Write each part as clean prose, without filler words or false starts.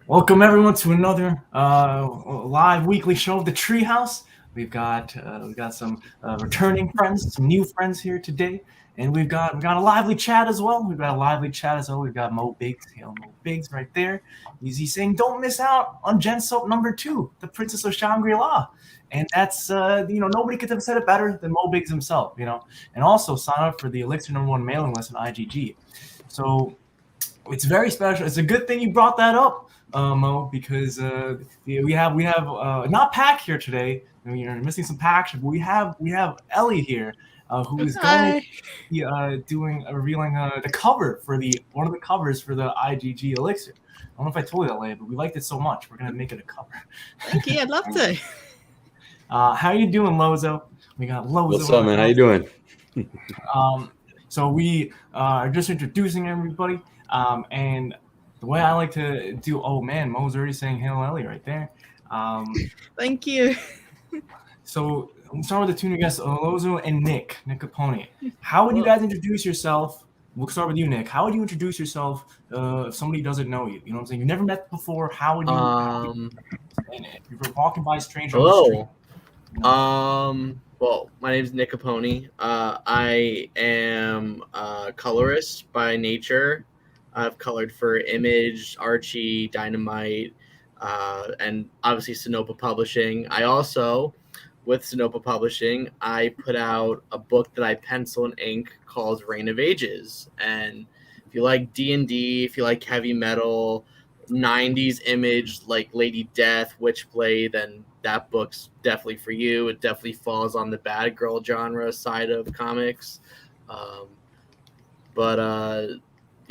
Welcome everyone to another live weekly show of the Treehouse. We've got some returning friends, some new friends here today, and we've got a lively chat as well. We've got Mo Biggs, Mo Biggs right there. He's saying, "Don't miss out on Gen Soap number 2, the Princess of Shangri-La," and that's nobody could have said it better than Mo Biggs himself. And also sign up for the Elixir #1 mailing list on IGG. So it's very special. It's a good thing you brought that up, Mo, because we have not Pack here today. You're missing some Pack, but we have Ellie here, who is going to Hi. be revealing the cover for one of the covers for the IGG Elixir. I don't know if I told you that, Leia, but we liked it so much, we're gonna make it a cover. Thank you. I'd love to. How you doing, Lozo? We got Lozo. What's up, man? How you doing? So we are just introducing everybody. And the way I like to do, oh man, Mo's already saying Hail Ellie right there. Thank you. So we'll start with the two new guests, Lozo and Nick Caponi. How would you guys introduce yourself? We'll start with you, Nick. How would you introduce yourself if somebody doesn't know you? You know what I'm saying? You never met before. How would you if you were walking by a stranger on the street? Well, my name is Nick Caponi. I am a colorist by nature. I've colored for Image, Archie, Dynamite, and obviously Sinopa Publishing. I also, with Sinopa Publishing, I put out a book that I pencil and ink called Reign of Ages. And if you like D&D, if you like heavy metal, 90s Image, like Lady Death, Witchblade, then that book's definitely for you. It definitely falls on the bad girl genre side of comics.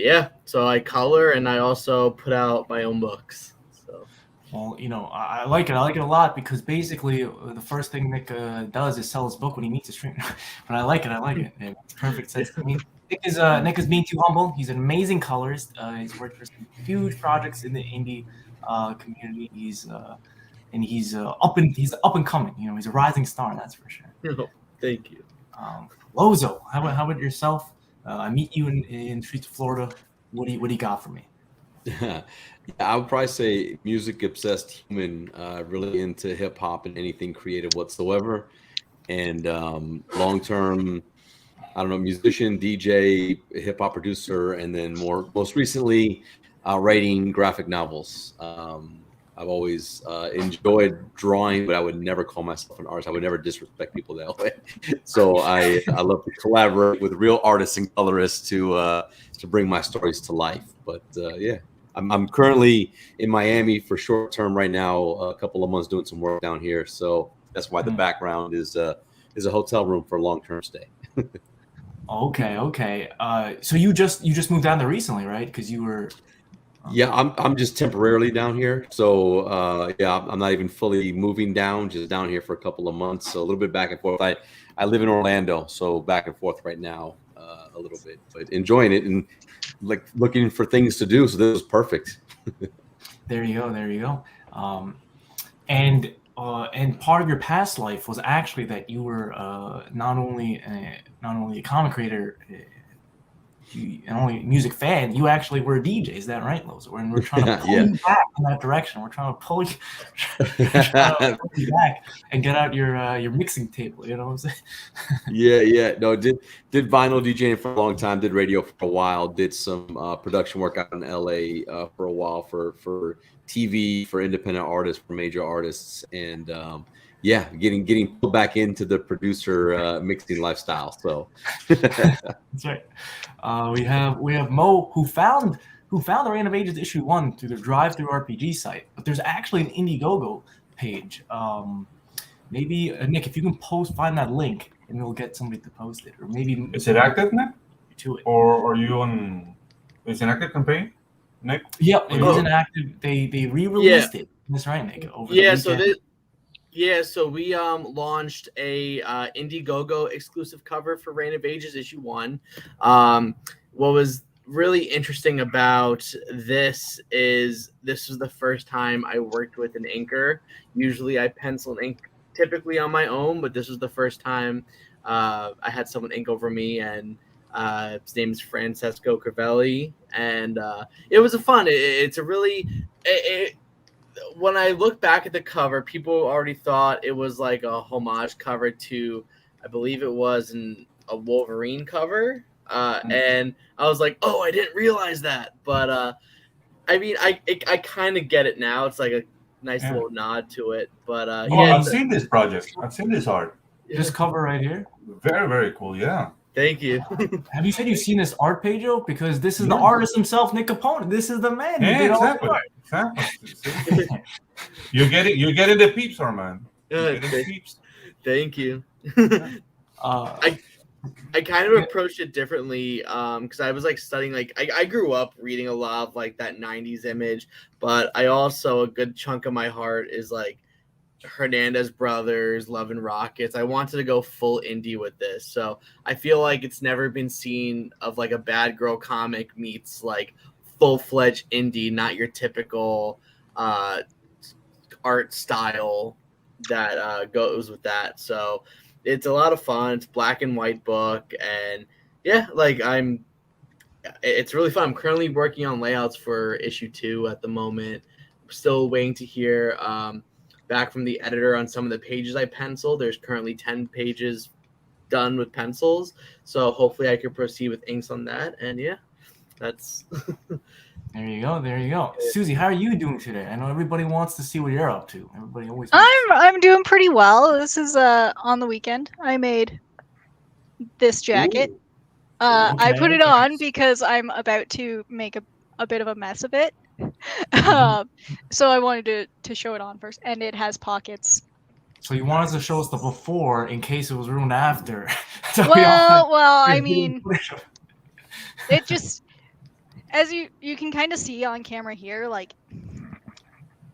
Yeah, so I color and I also put out my own books. So, well, I like it. I like it a lot because basically the first thing Nick does is sell his book when he meets a stranger. But I like it. It makes perfect sense to me. Nick is being too humble. He's an amazing colorist. He's worked for some huge projects in the indie community. He's up and coming. He's a rising star, that's for sure. Oh, thank you. Lozo, how about yourself? I meet you in streets of Florida. What do you got for me? Yeah, I would probably say music obsessed human, really into hip hop and anything creative whatsoever. And long term, I don't know, musician, DJ, hip hop producer, and then most recently, writing graphic novels. I've always enjoyed drawing, but I would never call myself an artist. I would never disrespect people that way. So I love to collaborate with real artists and colorists to bring my stories to life. But yeah, I'm currently in Miami for short term right now. A couple of months doing some work down here, so that's why the background is a hotel room for a long term stay. Okay. So you just moved down there recently, right? Because you were. Yeah, I'm just temporarily down here. So yeah, I'm not even fully moving down, just down here for a couple of months. So a little bit back and forth. I live in Orlando, so back and forth right now a little bit, but enjoying it and like looking for things to do. So this was perfect. There you go. And part of your past life was actually that you were not only a comic creator, and only a music fan, you actually were a DJ. Is that right, Lozo? And we're trying to pull you back in that direction. We're trying to pull you back and get out your mixing table. You know what I'm saying? Yeah. No, did vinyl DJing for a long time. Did radio for a while. Did some production work out in LA for a while for TV, for independent artists, for major artists, and yeah, getting pulled back into the producer mixing lifestyle. So that's right. We have Mo who found the Reign of Ages issue 1 through the drive-through RPG site, but there's actually an Indiegogo page. Maybe Nick, if you can find that link, and we'll get somebody to post it, or maybe is it active, Nick? To it, or are you on? Is it an active campaign, Nick? Yep, it is an active. They re-released it. That's right, Nick. Over the weekend. So we launched a Indiegogo exclusive cover for Reign of Ages issue 1. What was really interesting about this is this was the first time I worked with an inker. Usually I pencil and ink typically on my own, but this was the first time I had someone ink over me, and his name is Francesco Crivelli, and it was a fun. It's a really When I look back at the cover, people already thought it was like a homage cover to, I believe it was a Wolverine cover, and I was like, oh, I didn't realize that. But I mean, I kind of get it now. It's like a nice little nod to it. But I've seen this project. I've seen this art. This cover right here. Very, very cool. Yeah. Thank you. Have you said you've seen this art page, Joe? Because this is the artist himself, Nick Caponi. This is the man. Yeah, exactly. You're getting the peeps, man. Thank you. I kind of approached it differently because I was like studying, like I grew up reading a lot of like that 90s image, but I also, a good chunk of my heart is like Hernandez Brothers, Love and Rockets. I wanted to go full indie with this, so I feel like it's never been seen of like a bad girl comic meets like full-fledged indie, not your typical art style that goes with that. So it's a lot of fun. It's black and white book, and yeah, like it's really fun. I'm currently working on layouts for issue 2 at the moment. I'm still waiting to hear back from the editor on some of the pages I penciled. There's currently 10 pages done with pencils, so hopefully I can proceed with inks on that. And yeah, that's There you go. Susie, how are you doing today? I know everybody wants to see what you're up to. Everybody always I'm doing pretty well. This is on the weekend. I made this jacket. I put it on because I'm about to make a bit of a mess of it. So I wanted to show it on first, and it has pockets. So you wanted to show us the before in case it was ruined after. Well, I mean, it just, as you can kind of see on camera here, like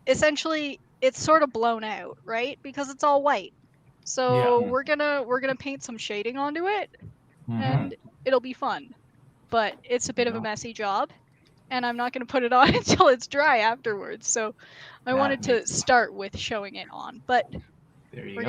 essentially it's sort of blown out, right? Because it's all white. So we're gonna paint some shading onto it, and it'll be fun. But it's a bit of a messy job, and I'm not gonna put it on until it's dry afterwards. So I wanted to start with showing it on, but we're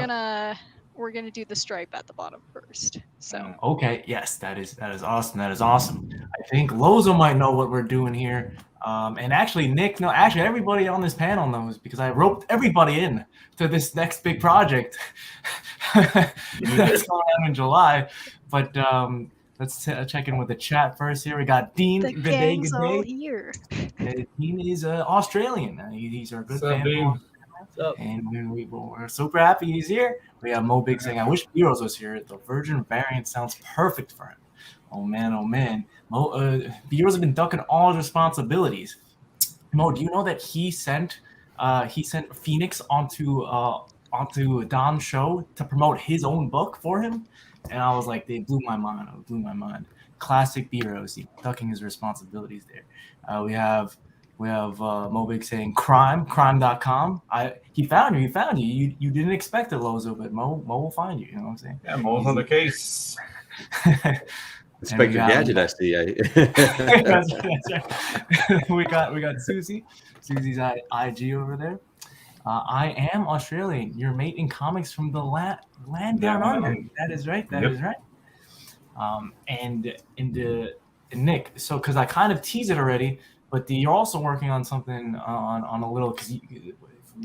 gonna do the stripe at the bottom first. So okay, yes, that is awesome. That is awesome. I think Lozo might know what we're doing here. And actually, Nick, no, actually, everybody on this panel knows because I roped everybody in to this next big project that's going on in July. But let's check in with the chat first here. We got Dean. The gang's all here. Dean is Australian. He's our good fan. Dean? And we're super happy he's here. We have Mo Big saying, I wish Heroes was here. The Virgin variant sounds perfect for him. Oh man. Mo, Heroes have been ducking all his responsibilities. Mo, do you know that he sent Phoenix onto Don's show to promote his own book for him? And I was like, they blew my mind. Classic Heroes, ducking his responsibilities there. We have Mobig saying crime.com. He found you. You didn't expect it, Lozo, but Mo will find you. You know what I'm saying? Yeah, Mo's on the case. Inspector Gadget, I see. We got Susie. Susie's IG over there. I am Australian. Your mate in comics from the land down under. That is right. That is right. And Nick. So because I kind of teased it already. But you're also working on something on a little, because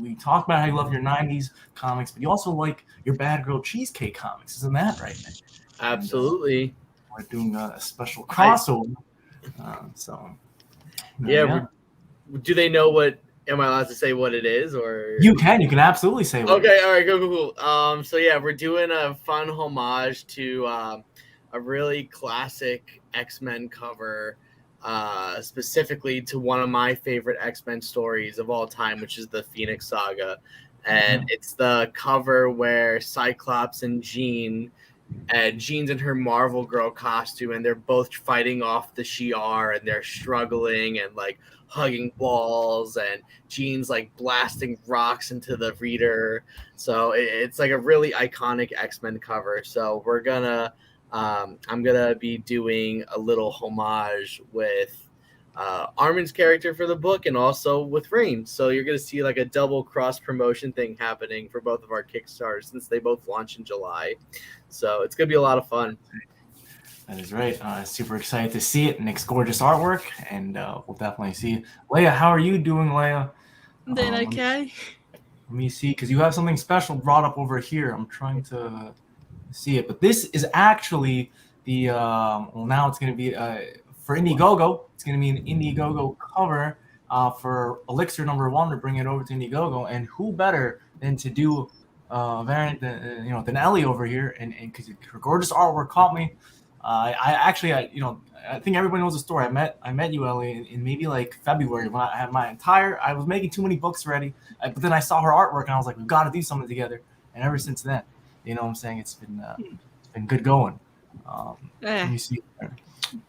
we talked about how you love your 90s comics, but you also like your Bad Girl Cheesecake comics. Isn't that right, Nick? Absolutely. And, we're doing a special crossover. Do they know what, am I allowed to say what it is? Or You can absolutely say what Okay, all right, cool. So yeah, we're doing a fun homage to a really classic X-Men cover, specifically to one of my favorite X-Men stories of all time, which is the Phoenix Saga. And it's the cover where Cyclops and Jean's in her Marvel Girl costume, and they're both fighting off the Shi'ar, and they're struggling and like hugging walls, and Jean's like blasting rocks into the reader. So it's like a really iconic X-Men cover. So we're gonna I'm gonna be doing a little homage with Armin's character for the book, and also with Rain. So you're gonna see like a double cross promotion thing happening for both of our Kickstarters, since they both launch in July. So it's gonna be a lot of fun. That is right. Super excited to see it. Nick's gorgeous artwork, and we'll definitely see. Leia, how are you doing, Leia? I'm doing okay. Let me see, because you have something special brought up over here. I'm trying to see it, but this is actually the well, now it's going to be for Indiegogo. It's going to be an Indiegogo cover for Elixir #1 to bring it over to Indiegogo, and who better than to do a variant than Ellie over here, and because her gorgeous artwork caught me. I think everybody knows the story. I met you, Ellie, in maybe like February when I had I was making too many books ready, but then I saw her artwork and I was like, we've got to do something together. And ever since then, you know what I'm saying, it's been good going. Let me see.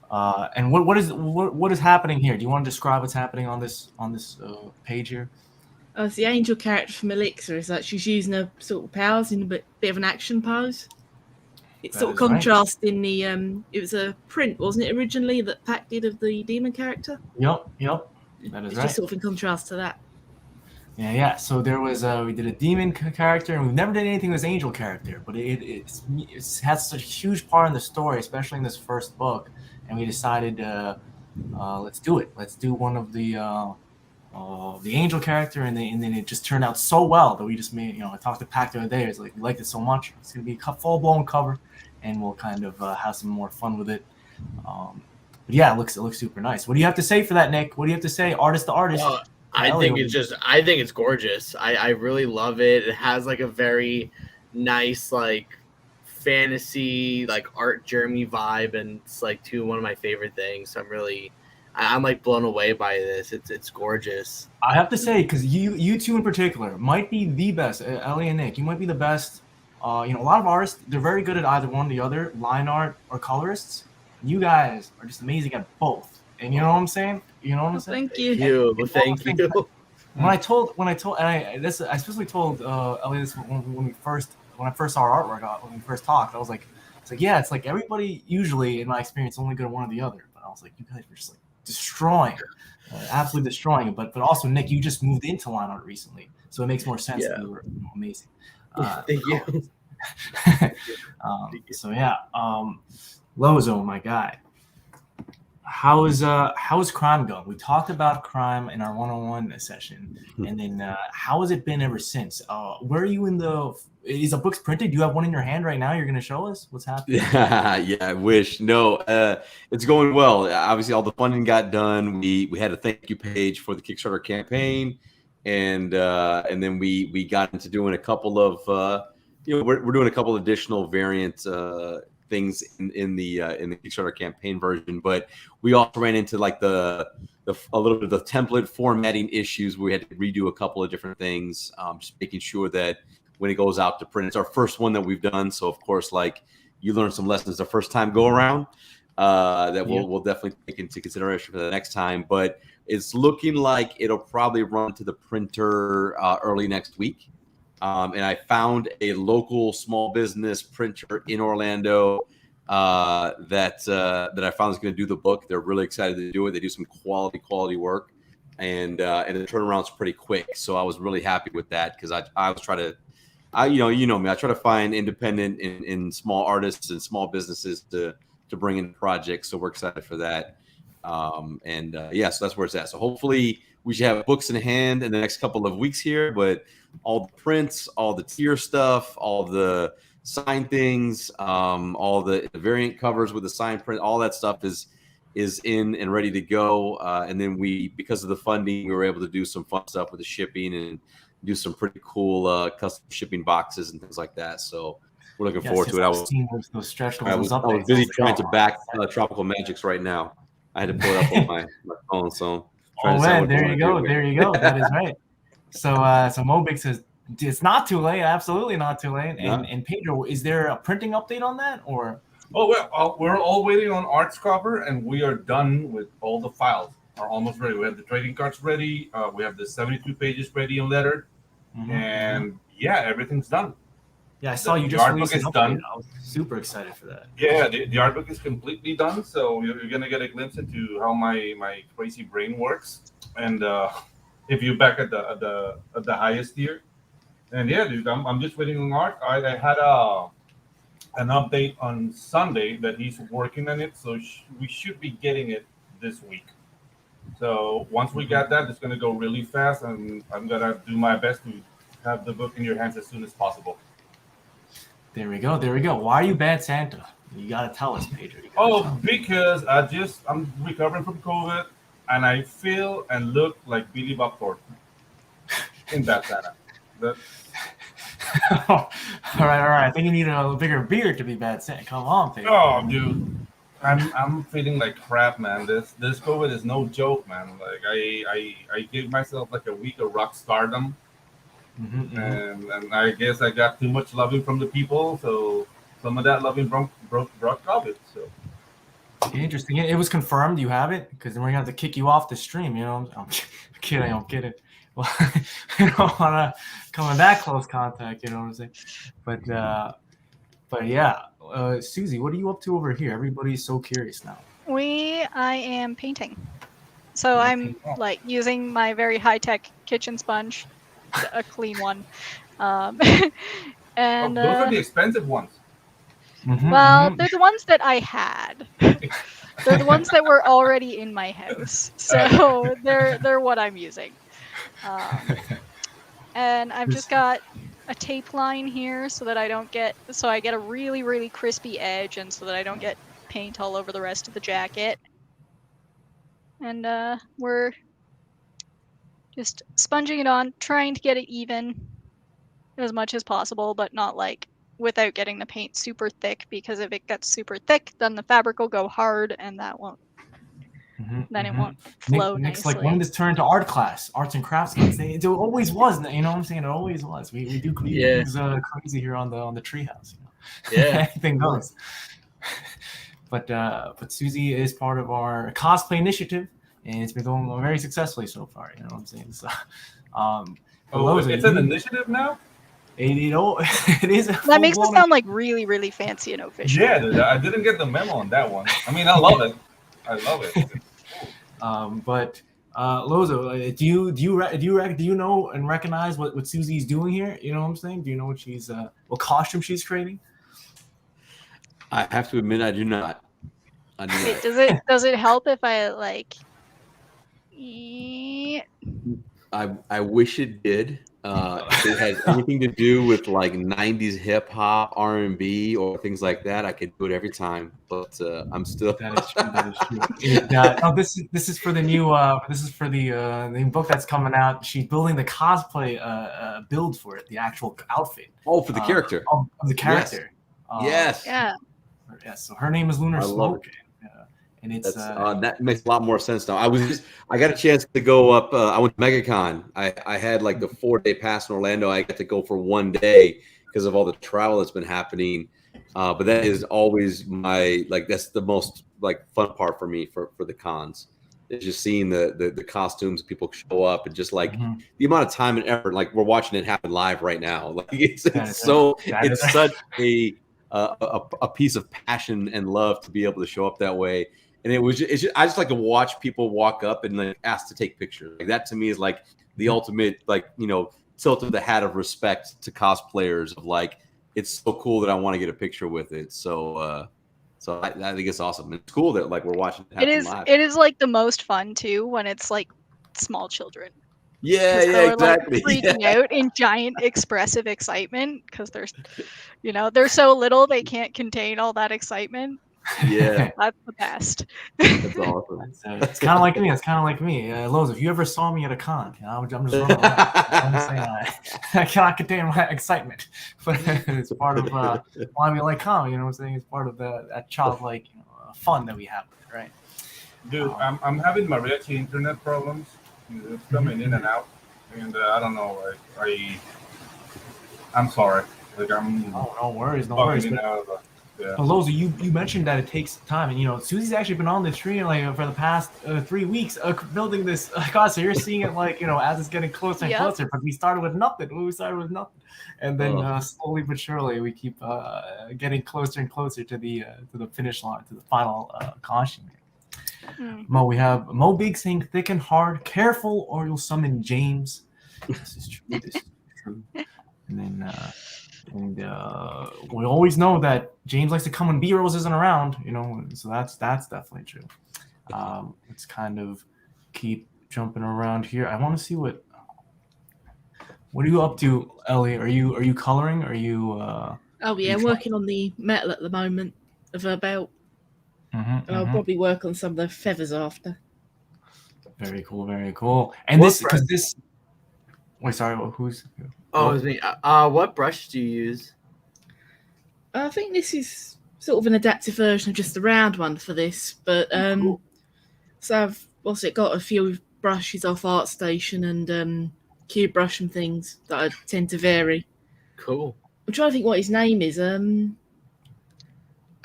And what is happening here? Do you want to describe what's happening on this page here? Oh, it's the angel character from Elixir. Is that she's using her sort of powers in a bit of an action pose. It's sort of contrasting the it was a print, wasn't it, originally, that Pac did of the demon character? Yep. That is it's right. Just sort of in contrast to that. Yeah. So there was we did a demon character, and we've never done anything with this angel character, but it has such a huge part in the story, especially in this first book, and we decided let's do it. Let's do one of the angel character, and then it just turned out so well that we just made. I talked to Pac the other day. It's like we liked it so much. It's gonna be a full blown cover, and we'll kind of have some more fun with it. But yeah, it looks super nice. What do you have to say for that, Nick? What do you have to say, artist to artist? I think it's gorgeous. I really love it. It has like a very nice like fantasy like art journey vibe, and it's like one of my favorite things. So I'm like blown away by this. It's gorgeous. I have to say, because you two in particular might be the best, Ellie and Nick. You might be the best. A lot of artists, they're very good at either one or the other, line art or colorists. You guys are just amazing at both. And you know what I'm saying? You know what I'm saying? Thank you. Thank you. When I told, and I especially told Ellie this when I first saw our artwork, when we first talked, I was like, it's like everybody usually, in my experience, only good at one or the other. But I was like, you guys were just like destroying, absolutely destroying it. But also, Nick, you just moved into line art recently, so it makes more sense that you were amazing. Thank you. So yeah, Lozo, my guy. How is crime going? We talked about crime in our 101 session, and then how has it been ever since? Where are you is the books printed? Do you have one in your hand right now? You're going to show us what's happening? Yeah, I wish. No, it's going well. Obviously, all the funding got done. We had a thank you page for the Kickstarter campaign, and then we got into doing a couple of we're doing a couple additional variant things in the Kickstarter campaign version, but we also ran into like a little bit of the template formatting issues where we had to redo a couple of different things, just making sure that when it goes out to print, it's our first one that we've done. So of course, like you learn some lessons the first time go around that we'll definitely take into consideration for the next time. But it's looking like it'll probably run to the printer early next week. And I found a local small business printer in Orlando that I found is going to do the book. They're really excited to do it. They do some quality work, and the turnaround's pretty quick. So I was really happy with that because I was trying to, you know me, I try to find independent and small artists and small businesses to bring in projects. So we're excited for that. So that's where it's at. So hopefully we should have books in hand in the next couple of weeks here, but all the prints, all the tier stuff, all the sign things, all the variant covers with the sign print, all that stuff is in and ready to go. And then because of the funding, we were able to do some fun stuff with the shipping and do some pretty cool custom shipping boxes and things like that. So we're looking forward to it. I was busy trying to back Tropical Magics right now. I had to pull it up on my phone. So there you go. That is right. So Mobix says it's not too late. Absolutely not too late. And Pedro, is there a printing update on that or? Oh well, we're all waiting on Art's cover, and we are done with all the files. Are almost ready. We have the trading cards ready. We have the 72 pages ready and lettered, and everything's done. Yeah, I saw you just released an update. Done. I was super excited for that. Yeah, the art book is completely done, so you're gonna get a glimpse into how my crazy brain works, and if you're back at the highest tier, and dude, I'm just waiting on art. I had an update on Sunday that he's working on it, so we should be getting it this week. So once we got that, it's going to go really fast, and I'm going to do my best to have the book in your hands as soon as possible. There we go. There we go. Why are you Bad Santa? You got to tell us, Pedro. Because I'm recovering from COVID, and I feel and look like Billy Bob Thornton in Bad Santa. All right. I think you need a bigger beard to be Bad Santa. Come on, Pedro. Oh, dude. I'm feeling like crap, man. This COVID is no joke, man. Like I gave myself like a week of rock stardom, and I guess I got too much loving from the people, so some of that loving broke COVID. So interesting. It was confirmed you have it, because then we're gonna have to kick you off the stream. You know, I'm kidding. Well, I don't want to come in that close contact. You know what I'm saying? But yeah, Susie, what are you up to over here? Everybody's so curious now. I am painting. So I'm like using my very high-tech kitchen sponge, a clean one. And those are the expensive ones. They're the ones that I had. They're the ones that were already in my house. So they're what I'm using. And I've just got a tape line here so that I get a really, really crispy edge, and so that I don't get paint all over the rest of the jacket. And we're just sponging it on, trying to get it even as much as possible, but not like without getting the paint super thick, because if it gets super thick, then the fabric will go hard, and that won't. Then it won't flow Nick's nicely. like, when does turn to art class, arts and crafts class? It always was. You know what I'm saying? It always was. We do things crazy here on the treehouse. You know? Yeah, anything goes. But Susie is part of our cosplay initiative, and it's been going very successfully so far. You know what I'm saying? So, it's an initiative now. It is. That makes it sound like really, really fancy and official. Yeah, dude, I didn't get the memo on that one. I mean, I love it. But Lozo, do you know and recognize what Susie's doing here? You know what I'm saying? Do you know what costume she's creating? I have to admit, I do not. Wait, does it help if I like? I wish it did. If it has anything to do with like 90s hip hop, R&B, or things like that, I could do it every time. But I'm still. That is true. This is for the new. This is for the book that's coming out. She's building the cosplay build for it, the actual outfit. Oh, for the character. Of the character. Yes. Yeah. Yes. So her name is Lunar Smoke. And it's that makes a lot more sense now. I got a chance to go up. I went to MegaCon. I had like the 4-day pass in Orlando. I got to go for 1 day because of all the travel that's been happening. But that is always that's the most fun part for me for the cons. It's just seeing the costumes, people show up, and just the amount of time and effort. Like we're watching it happen live right now. Like it's such a piece of passion and love to be able to show up that way. And I just like to watch people walk up and ask to take pictures. Like that to me is like the ultimate, tilt of the hat of respect to cosplayers of it's so cool that I want to get a picture with it. So I think it's awesome. It's cool that we're watching it happen live. It is the most fun too when it's small children. Yeah, exactly. Freaking out in giant expressive excitement because they're so little they can't contain all that excitement. Yeah, that's the best. That's awesome. It's kind of like me. Loz, if you ever saw me at a con, I'm just running around. I cannot contain my excitement, but it's part of why we like con. You know what I'm saying? It's part of that childlike fun that we have with it, right? Dude, I'm having mariachi internet problems. It's coming in and out, and I don't know. I'm sorry. No worries. Yeah. Lozo, you mentioned that it takes time, and Susie's actually been on this stream for the past 3 weeks building this costume. So you're seeing it as it's getting closer and closer. But we started with nothing. And then slowly but surely we keep getting closer and closer to the finish line, to the final costume. Mo, we have Mo Big saying thick and hard, careful or you'll summon James. This is true. And then And we always know that James likes to come when B-Rose isn't around, so that's definitely true. Let's kind of keep jumping around here. I want to see what are you up to, Ellie? Are you coloring? Are you Oh yeah, working on the metal at the moment of a belt. I'll probably work on some of the feathers after. Very cool, very cool. And this. Wait, sorry. Who's? Oh, it was me. What brush do you use? I think this is sort of an adaptive version of just the round one for this, but Cool. so I've also got a few brushes off ArtStation and cube brush and things that I tend to vary. Cool. I'm trying to think what his name is. I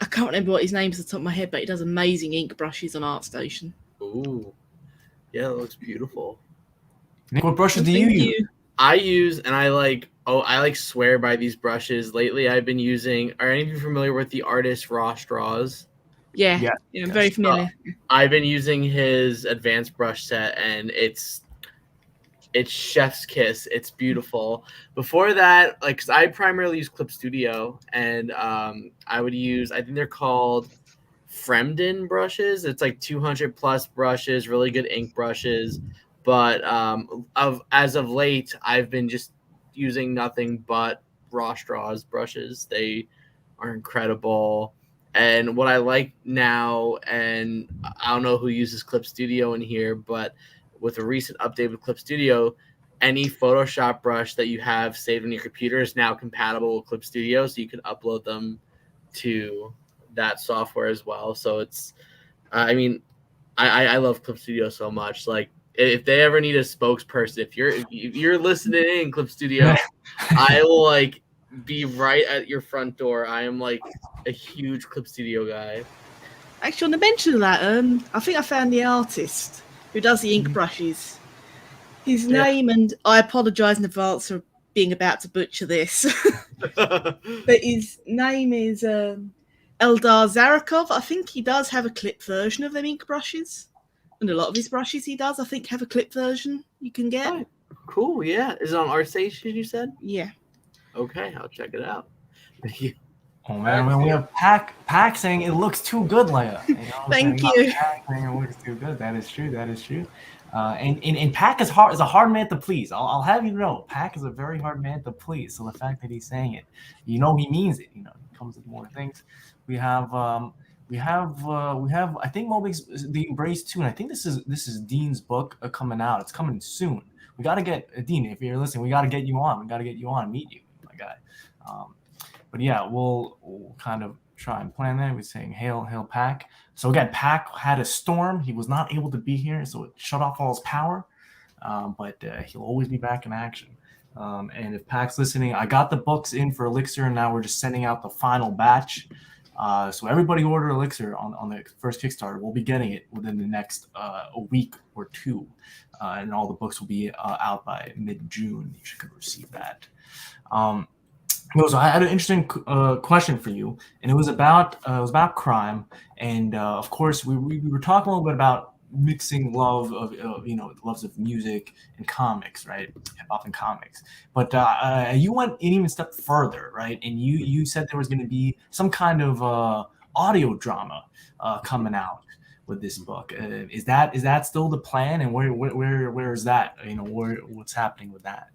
can't remember what his name is off the top of my head, but he does amazing ink brushes on ArtStation. Ooh. Yeah, that looks beautiful. Nick, what brushes do you use? I use, and I swear by these brushes. Lately, I've been using. Are any of you familiar with the artist Raw Straws? Yeah, I'm very familiar. I've been using his advanced brush set, and it's chef's kiss. It's beautiful. Before that, because I primarily use Clip Studio, and I would use. I think they're called Fremden brushes. It's like 200 plus brushes, really good ink brushes. But as of late, I've been just using nothing but Raw Straws brushes. They are incredible. And what I like now, and I don't know who uses Clip Studio in here, but with a recent update with Clip Studio, any Photoshop brush that you have saved on your computer is now compatible with Clip Studio, so you can upload them to that software as well. So it's, I love Clip Studio so much. Like, if they ever need a spokesperson, if you're listening in Clip Studio, I will be right at your front door. I am a huge Clip Studio guy. Actually, on the mention of that, I think I found the artist who does the ink brushes. His name, and I apologise in advance for being about to butcher this, but his name is Eldar Zarakov. I think he does have a clip version of them ink brushes. And a lot of his brushes he does, I think, have a clip version you can get. Oh, cool, yeah. Is it on ArtStation, you said? Yeah. Okay, I'll check it out. Thank you. Oh man, we have Pack saying it looks too good, Leia. Thank you. Pack saying it looks too good. That is true. And Pack is a hard man to please. I'll have you know, Pack is a very hard man to please. So the fact that he's saying it, he means it. He comes with more things. We have I think Mobix the Embrace 2, and I think this is Dean's book coming out. It's coming soon. We got to get Dean, if you're listening, we got to get you on. We got to get you on, meet you, my guy. But yeah, we'll kind of try and plan that. We're saying hail Pack. So again, Pack had a storm. He was not able to be here, so it shut off all his power. But he'll always be back in action. And if Pack's listening, I got the books in for Elixir, and now we're just sending out the final batch. So everybody who ordered Elixir on the first Kickstarter will be getting it within the next a week or two, and all the books will be out by mid-June. You should receive that. So I had an interesting question for you, and it was about crime, and of course we were talking a little bit about mixing loves of music and comics, right? Hip hop and comics. But you went an even step further, right? And you said there was going to be some kind of audio drama coming out with this book. Is that still the plan? And where is that? What's happening with that?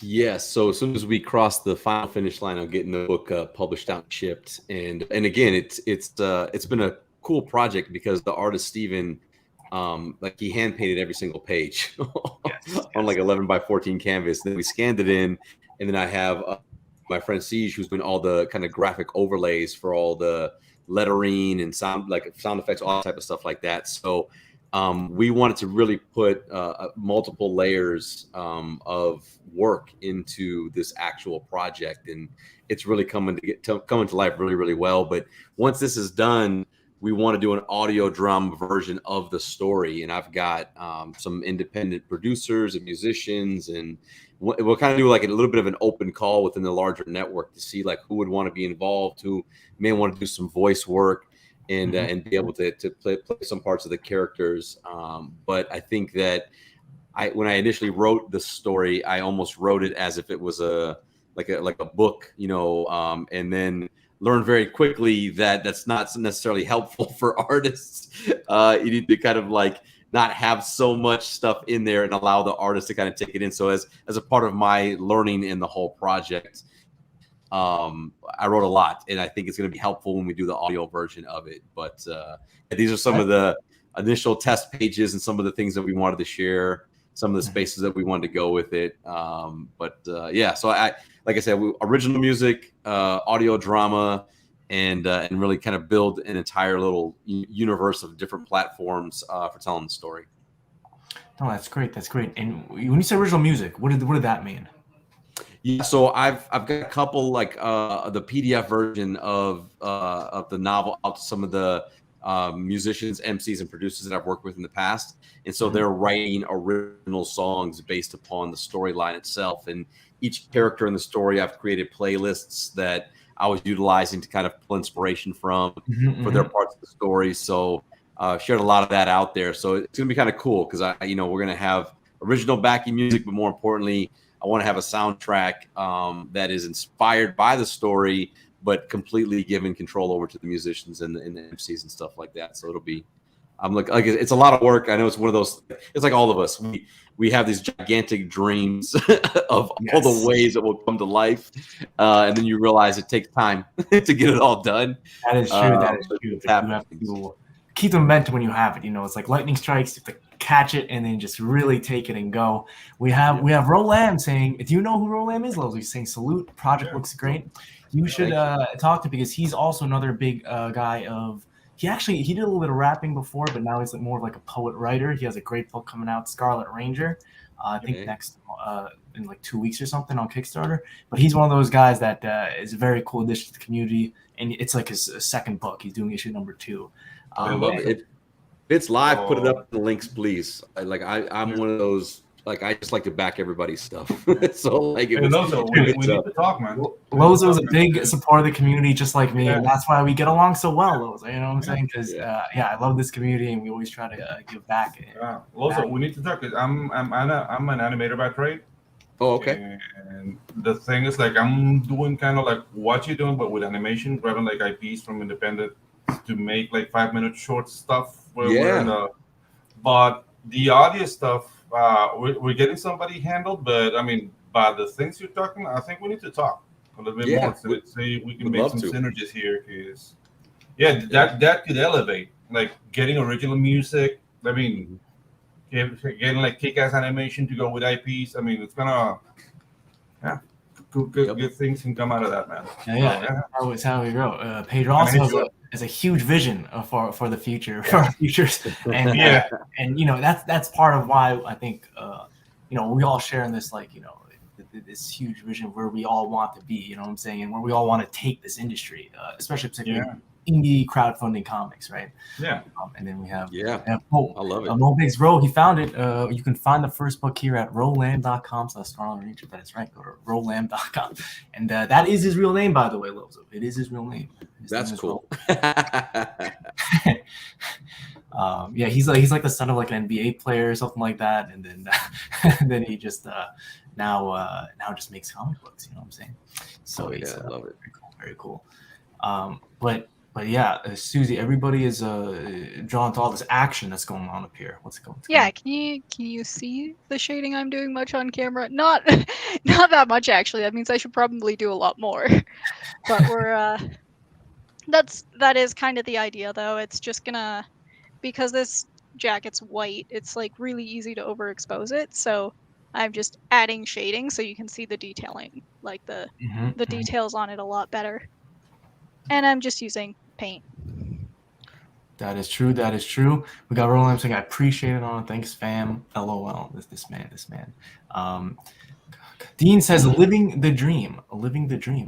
Yes. So as soon as we cross the final finish line of getting the book published out and shipped, and again, it's been a cool project because the artist Steven, he hand painted every single page on 11 by 14 canvas. Then we scanned it in, and then I have my friend Siege, who's doing all the kind of graphic overlays for all the lettering and sound effects, all type of stuff like that. So we wanted to really put multiple layers of work into this actual project, and it's really coming to life really, really well. But once this is done, we want to do an audio drama version of the story, and I've got some independent producers and musicians, and we'll kind of do a little bit of an open call within the larger network to see who would want to be involved, who may want to do some voice work, and be able to play some parts of the characters. But I think that when I initially wrote the story, I almost wrote it as if it was a like a book, and then learn very quickly that that's not necessarily helpful for artists. You need to kind of like not have so much stuff in there and allow the artist to kind of take it in. So as a part of my learning in the whole project, I wrote a lot, and I think it's going to be helpful when we do the audio version of it. But these are some of the initial test pages and some of the things that we wanted to share, some of the spaces that we wanted to go with it. Yeah, so like I said, original music, audio drama, and really kind of build an entire little universe of different platforms for telling the story. Oh, that's great. That's great. And when you say original music, what did that mean? Yeah, so I've got a couple like the PDF version of the novel out to some of the musicians, MCs, and producers that I've worked with in the past, and so they're writing original songs based upon the storyline itself. And each character in the story, I've created playlists that I was utilizing to kind of pull inspiration from for their parts of the story. So shared a lot of that out there. So it's gonna be kind of cool because we're gonna have original backing music, but more importantly, I want to have a soundtrack that is inspired by the story, but completely given control over to the musicians and the MCs and stuff like that. So it'll be, it's a lot of work. I know it's one of those. It's like all of us. We have these gigantic dreams of all the ways that will come to life, and then you realize it takes time to get it all done. That is true. That is true. You have to keep the momentum when you have it. It's like lightning strikes. You have to catch it and then just really take it and go. We have Rolam saying, do you know who Rolam is, Lozo? He's saying salute. Project looks great. You should talk to, because he's also another big guy of. He did a little bit of rapping before, but now he's like more of like a poet writer. He has a great book coming out, Scarlet Ranger. I think next in like 2 weeks or something on Kickstarter. But he's one of those guys that is a very cool addition to the community, and it's like his second book. He's doing issue number 2. I love it. If it's live, put it up in the links, please. I'm one of those. Like, I just like to back everybody's stuff. So like, Lozo, we need to talk, man. Lozo is a big supporter of the community, just like me, and that's why we get along so well, Lozo. You know what I'm saying? Because I love this community, and we always try to give back. Lozo, we need to talk. Cause I'm an animator by trade. Oh, okay. And the thing is, like, I'm doing kind of like what you're doing, but with animation, grabbing like IPs from independent to make like 5-minute short stuff. But the audio stuff. We're getting somebody handled, but I mean, by the things you're talking, I think we need to talk a little bit more. So let's see if we can make some synergies here. Because that could elevate, like getting original music. I mean, getting like kick-ass animation to go with IPs. I mean, it's gonna good things can come out of that, man. That's how we grow. Pedro also has a huge vision for the future, for our futures, and and that's part of why I think we all share in this, like, this huge vision where we all want to be. You know what I'm saying, and where we all want to take this industry, especially particularly indie crowdfunding comics, right? And then we have I love it. Mo Biggs Row, he found it. You can find the first book here at rolam.com. So that's Scarlet Ranger. That is right. Go to rolam.com, and that is his real name, by the way, Lozo. It is his real name. That's cool. He's like the son of like an NBA player or something like that, and then he just now just makes comic books. You know what I'm saying? So I love it. Very cool. But yeah, Susie, everybody is drawn to all this action that's going on up here. What's going on? Yeah, can you see the shading I'm doing much on camera? Not that much, actually. That means I should probably do a lot more. But we're that is kind of the idea, though. It's just gonna, because this jacket's white, it's like really easy to overexpose it. So I'm just adding shading so you can see the detailing, like the details on it a lot better. And I'm just using paint. That is true. We got Roland saying, I appreciate it on. Thanks, fam. LOL. This man. Dean says, living the dream.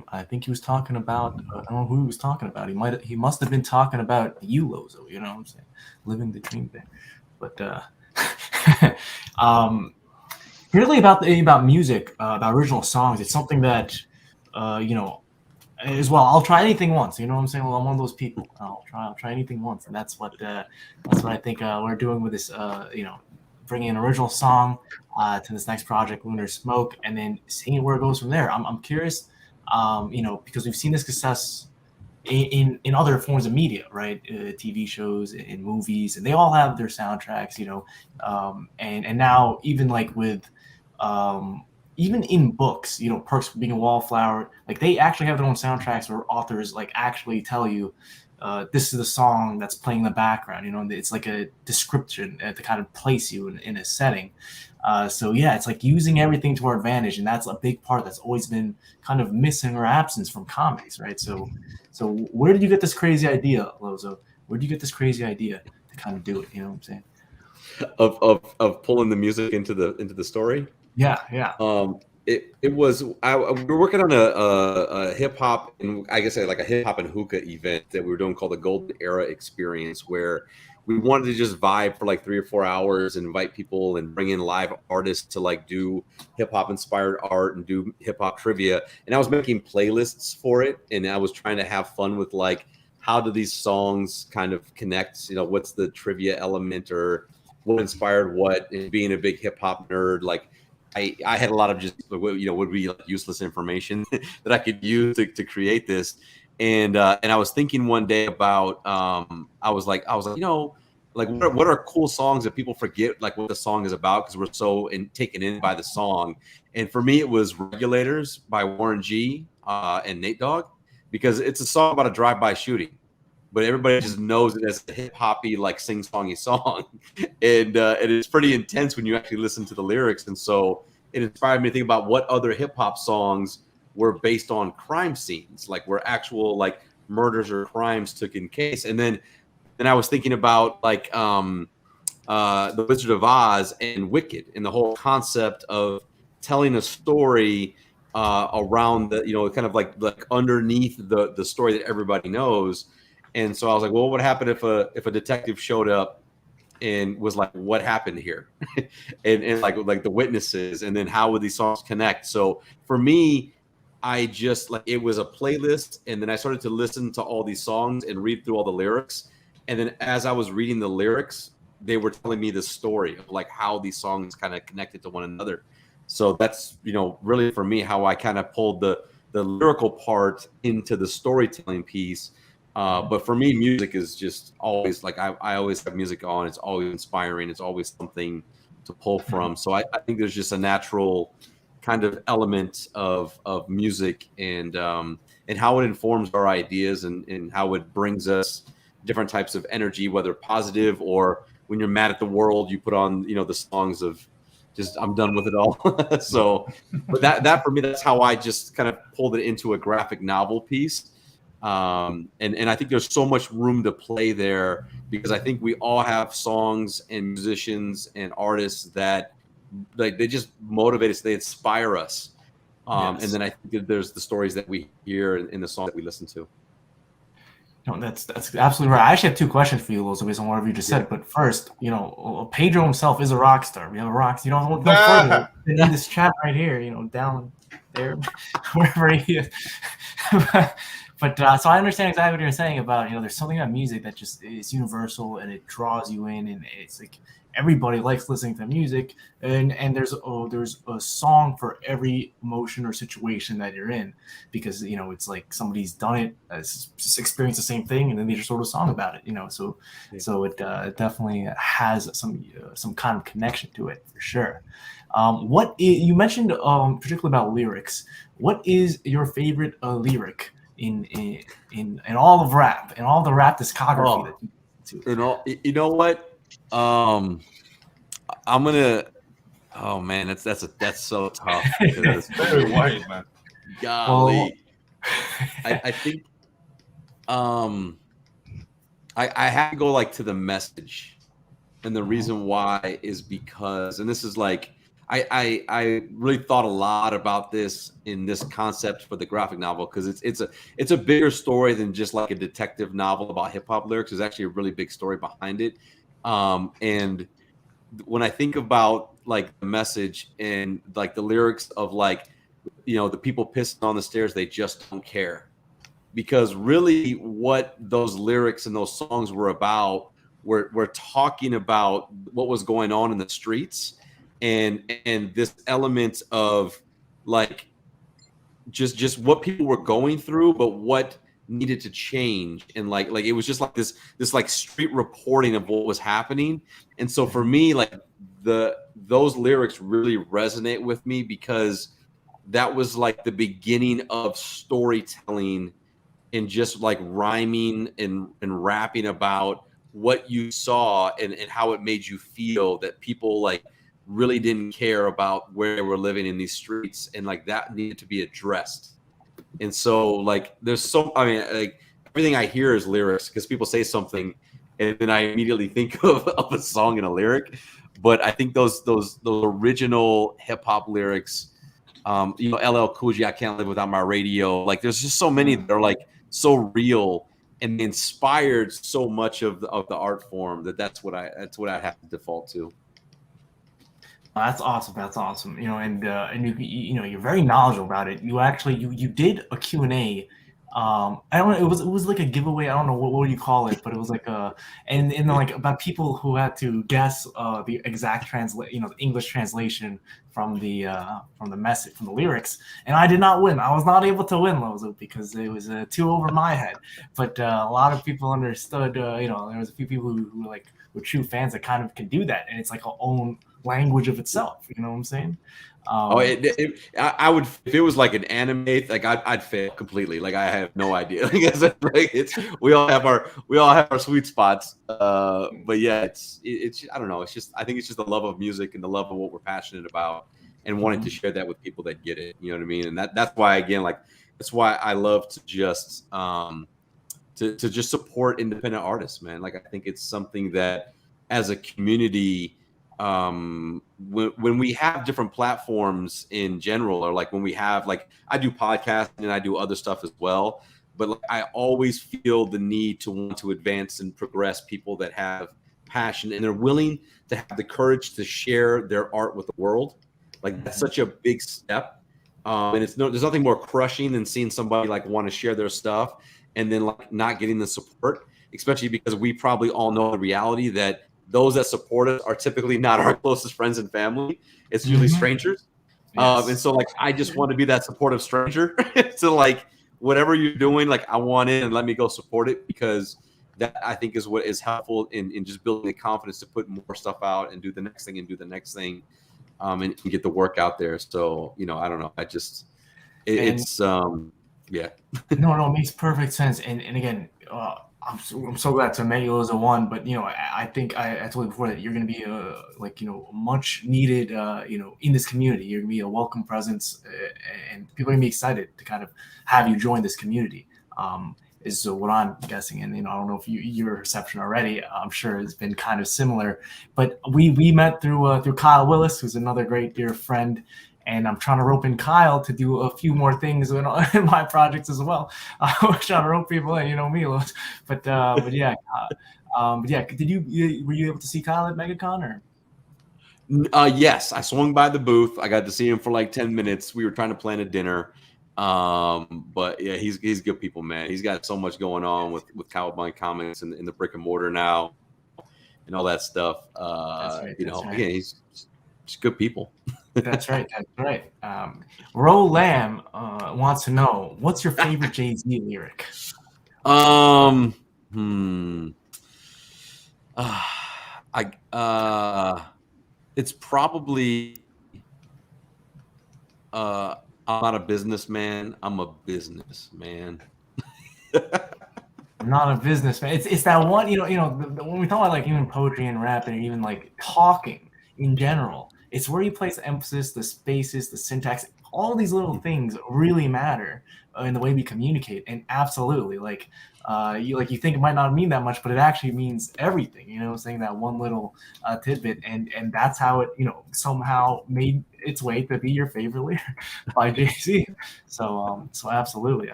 I think he was talking about, I don't know who he was talking about. He must have been talking about you, Lozo. You know what I'm saying? Living the dream thing. But really about music, about original songs, it's something that as well, I'll try anything once. You know what I'm saying? Well, I'm one of those people. I'll try anything once, and that's what I think we're doing with this bringing an original song to this next project, Lunar Smoke, and then seeing where it goes from there. I'm curious, because we've seen this success in other forms of media, right? TV shows and movies, and they all have their soundtracks, and now even like with even in books, Perks of Being a Wallflower, like they actually have their own soundtracks where authors like actually tell you this is the song that's playing in the background. It's like a description to kind of place you in a setting. So yeah, it's like using everything to our advantage, and that's a big part that's always been kind of missing or absence from comics, right? So where did you get this crazy idea, Lozo? Where did you get this crazy idea to kind of do it? You know what I'm saying? Of pulling the music into the story. Yeah. It was we were working on a hip hop, and I guess like a hip hop and hookah event that we were doing called the Golden Era Experience, where we wanted to just vibe for like 3 or 4 hours and invite people and bring in live artists to like do hip hop inspired art and do hip hop trivia. And I was making playlists for it, and I was trying to have fun with like, how do these songs kind of connect? What's the trivia element or what inspired what? And being a big hip hop nerd, like I had a lot of just would be like useless information that I could use to create this. And I was thinking one day about I was like like what are cool songs that people forget like what the song is about because we're so taken in by the song. And for me, it was Regulators by Warren G and Nate Dogg, because it's a song about a drive-by shooting, but everybody just knows it as a hip-hoppy like sing-songy song, and it's pretty intense when you actually listen to the lyrics. And so it inspired me to think about what other hip-hop songs were based on crime scenes, like where actual like murders or crimes took in case. And then I was thinking about like The Wizard of Oz and Wicked, and the whole concept of telling a story around the kind of like underneath the story that everybody knows. And so I was like, well, what would happen if a detective showed up and was like, what happened here? and like the witnesses, and then how would these songs connect? So for me, I just like, it was a playlist, and then I started to listen to all these songs and read through all the lyrics. And then as I was reading the lyrics, they were telling me the story of like how these songs kind of connected to one another. So that's, really for me, how I kind of pulled the lyrical part into the storytelling piece. But for me, music is just always like, I always have music on. It's always inspiring. It's always something to pull from. So I think there's just a natural kind of element of music and how it informs our ideas and how it brings us different types of energy, whether positive or when you're mad at the world, you put on, the songs of just, I'm done with it all. So, but that for me, that's how I just kind of pulled it into a graphic novel piece. And I think there's so much room to play there, because I think we all have songs and musicians and artists that like they just motivate us, they inspire us. Yes. And then I think that there's the stories that we hear in the song that we listen to. No, that's absolutely right. I actually have 2 questions for you, Lozo, based on whatever you just said. But first, Pedro himself is a rock star. We have a rock star. Don't further in this chat right here, down there, wherever he is. But so I understand exactly what you're saying about, there's something about music that just is universal and it draws you in, and it's like everybody likes listening to music, and there's a song for every emotion or situation that you're in, because it's like somebody's done it, experienced the same thing, and then they just wrote a song about it. So it definitely has some kind of connection to it for sure. You mentioned particularly about lyrics. What is your favorite lyric in all of rap, and all the rap discography that you listen to? You know what? I'm gonna. Oh man, that's so tough. It's very white, man. Golly, I think I have to go like to The Message, and the reason why is because, and this is like I really thought a lot about this in this concept for the graphic novel, because it's a bigger story than just like a detective novel about hip hop lyrics. There's actually a really big story behind it, and when I think about like The Message and like the lyrics of like, the people pissing on the stairs, they just don't care. Because really what those lyrics and those songs were about were talking about what was going on in the streets, and this element of like just what people were going through, but what needed to change, and like it was just like this like street reporting of what was happening. And so for me, like those lyrics really resonate with me, because that was like the beginning of storytelling and just like rhyming and rapping about what you saw and how it made you feel, that people like really didn't care about where they were living in these streets, and like that needed to be addressed. And so like I mean, like everything I hear is lyrics, because people say something and then I immediately think of a song and a lyric. But I think those original hip hop lyrics, you know, LL Cool J, I Can't Live Without My Radio. Like there's just so many that are like so real and inspired so much of the art form that's what I have to default to. That's awesome. That's awesome. You know, and you know, you're very knowledgeable about it. You actually you did a Q&A. I don't know. It was like a giveaway. I don't know what do you call it, but it was like and like about people who had to guess the exact the English translation from the message, from the lyrics. And I did not win. I was not able to win, Lozo, because it was too over my head. But a lot of people understood. You know, there was a few people who like were true fans that kind of can do that, and it's like a own language of itself. You know what I'm saying? I would, if it was like an anime, like I'd fail completely. Like I have no idea. Like we all have our sweet spots. But yeah, it's I don't know. It's just, I think it's just the love of music and the love of what we're passionate about, and wanting to share that with people that get it. You know what I mean? And that's why, again, like that's why I love to just to just support independent artists, man. Like I think it's something that as a community, when we have different platforms in general, or like when we have, like I do podcasting and I do other stuff as well, but like, I always feel the need to want to advance and progress people that have passion and they're willing to have the courage to share their art with the world. Like that's such a big step. And there's nothing more crushing than seeing somebody like want to share their stuff and then like not getting the support, especially because we probably all know the reality that those that support us are typically not our closest friends and family. It's usually strangers. Yes. And so like, I just want to be that supportive stranger to like, whatever you're doing, like I want it and let me go support it, because that I think is what is helpful in just building the confidence to put more stuff out and do the next thing and do the next thing, and get the work out there. So, you know, I don't know. I just, it's yeah. No, it makes perfect sense. And again, I'm so glad to met you as a one, but you know, I think I told you before that you're going to be like, you know, much needed, you know, in this community. You're going to be a welcome presence, and people are going to be excited to kind of have you join this community. Is what I'm guessing. And you know, I don't know if your reception already, I'm sure has been kind of similar. But we met through Kyle Willis, who's another great dear friend. And I'm trying to rope in Kyle to do a few more things in my projects as well. I'm trying to rope people in, you know me, but yeah, were you able to see Kyle at MegaCon or? Yes, I swung by the booth. I got to see him for like 10 minutes. We were trying to plan a dinner. But yeah, he's good people, man. He's got so much going on with Cowboy Comics and in the brick and mortar now and all that stuff. You know, again, he's just good people. That's right. That's right. Ro Lamb wants to know, what's your favorite Jay-Z lyric? It's probably I'm not a businessman. I'm a businessman. I'm not a businessman. It's that one, you know, when we talk about like even poetry and rap and even like talking in general, it's where you place the emphasis, the spaces, the syntax, all these little things really matter in the way we communicate. And absolutely, like you think it might not mean that much, but it actually means everything. You know, saying that one little tidbit, and that's how it, you know, somehow made its way to be your favorite lyric by Jay-Z. So absolutely.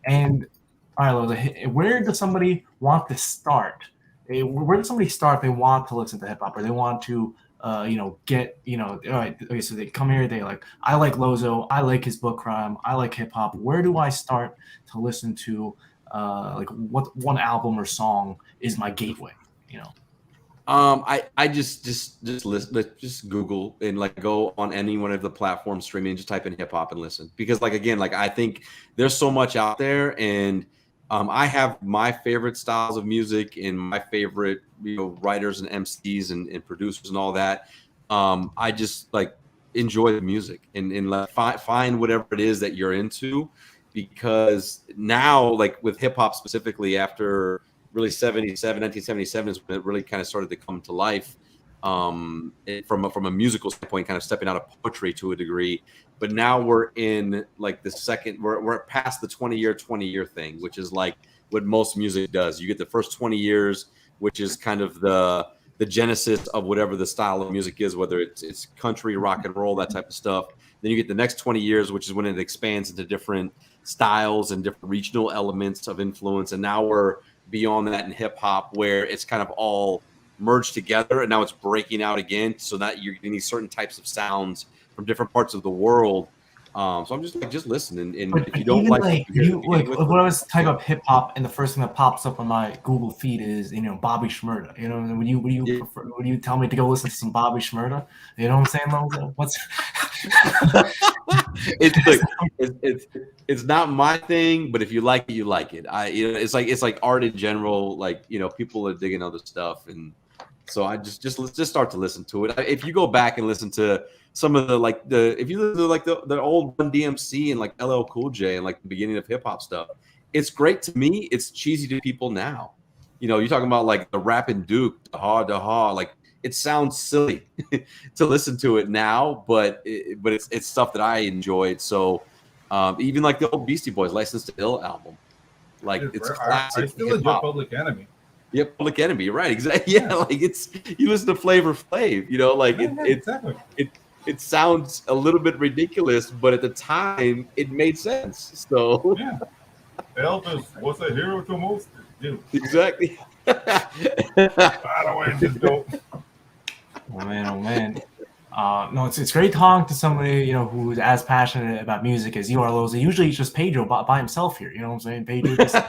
And all right, Loza, where does somebody want to start? Where does somebody start if they want to listen to hip hop, or they want to you know, get, you know, all right, okay, so they come here, they like, I like Lozo, I like his book crime, I like hip hop. Where do I start to listen to like what one album or song is my gateway? You know. I just listen, just Google and like go on any one of the platforms streaming, just type in hip hop and listen. Because like again, like I think there's so much out there, and I have my favorite styles of music and my favorite writers and MCs and producers and all that. I just like enjoy the music and like find whatever it is that you're into, because now like with hip hop specifically after really 1977 is when it really kind of started to come to life, from a musical standpoint, kind of stepping out of poetry to a degree. But now we're in like the second, we're past the 20-year thing, which is like what most music does. You get the first 20 years, which is kind of the genesis of whatever the style of music is, whether it's country, rock and roll, that type of stuff. Then you get the next 20 years, which is when it expands into different styles and different regional elements of influence. And now we're beyond that in hip hop, where it's kind of all merged together, and now it's breaking out again, so that you're getting these certain types of sounds from different parts of the world. So I'm just listening, and But if you don't even like like what you hear, you like when I was type up hip hop, and the first thing that pops up on my Google feed is Bobby Shmurda. You know, would you prefer? Would you tell me to go listen to some Bobby Shmurda? You know what I'm saying, Lozo? What's it's not my thing, but if you like it, you like it. It's like art in general. Like people are digging other stuff, and so I just start to listen to it. If you go back and listen to some of if you listen to like the old Run DMC and like LL Cool J and like the beginning of hip hop stuff, it's great to me. It's cheesy to people now. You're talking about like the rapping Duke, da ha, like it sounds silly to listen to it now, but it's stuff that I enjoyed. So even like the old Beastie Boys License to Ill album, like it's classic. I still enjoy Public Enemy. Yeah, Public Enemy, right? Exactly. Yeah, like you listen to Flavor Flav, Exactly. It sounds a little bit ridiculous, but at the time it made sense. So yeah, Elvis was a hero to most. Dude. Exactly. By the way, just go. Oh man. No, it's great talking to somebody who's as passionate about music as you are, Loza. Usually it's just Pedro by himself here. You know what I'm saying? Pedro just he